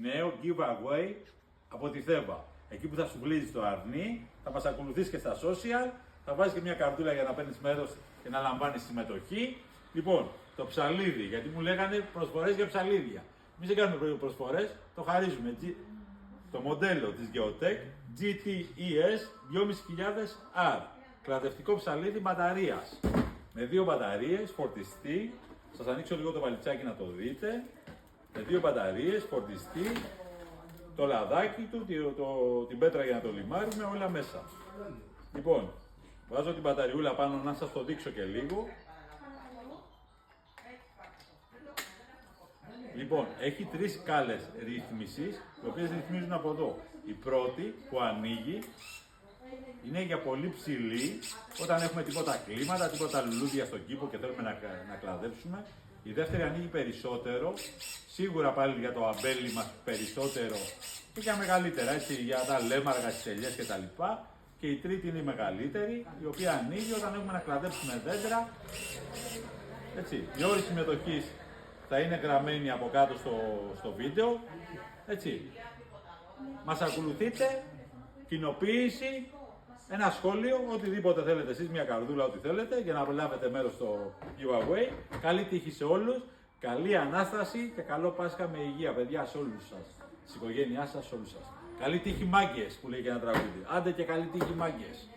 νέο giveaway από τη Θέβα. Εκεί που θα σου βλύζεις το αρνί, θα μας ακολουθείς και στα social, θα βάζεις και μια καρτούλα για να παίρνεις μέρος και να λαμβάνεις συμμετοχή. Λοιπόν, το ψαλίδι, γιατί μου λέγανε προσφορές για ψαλίδια. Εμείς δεν κάνουμε προσφορές, το χαρίζουμε. Το μοντέλο της Geotech GTES 2500R. Κλαδευτικό ψαλίδι μπαταρίας. Με 2 μπαταρίες, φορτιστή. Σας ανοίξω λίγο το βαλιτσάκι να το δείτε. Με 2 μπαταρίες, φορτιστή. Το λαδάκι του, την πέτρα για να το λιμάρουμε, όλα μέσα. Λοιπόν, βάζω την μπαταριούλα πάνω να σας το δείξω και λίγο. Λοιπόν, έχει 3 σκάλες ρύθμισης, οι οποίες ρυθμίζουν από εδώ. Η πρώτη που ανοίγει είναι για πολύ ψηλή, όταν έχουμε τίποτα κλίματα, τίποτα λουλούδια στον κήπο και θέλουμε να κλαδέψουμε. Η δεύτερη ανοίγει περισσότερο, σίγουρα πάλι για το αμπέλι μας περισσότερο και για μεγαλύτερα, έτσι, για τα λέμαργα, τις ελιές κτλ. Και η τρίτη είναι η μεγαλύτερη, η οποία ανοίγει όταν έχουμε να κλαδέψουμε δέντρα. Έτσι, η όρη συμμετοχής θα είναι γραμμένη από κάτω στο βίντεο. Έτσι, μας ακολουθείτε, κοινοποίηση, ένα σχόλιο, οτιδήποτε θέλετε εσείς, μια καρδούλα, ό,τι θέλετε, για να λάβετε μέρος στο giveaway. Καλή τύχη σε όλους, καλή Ανάσταση και καλό Πάσχα με υγεία, παιδιά, σε όλους σας. Στην οικογένειά σας, σε όλους σας. Καλή τύχη μάγκες, που λέει και ένα τραγούδι. Άντε και καλή τύχη μάγκες.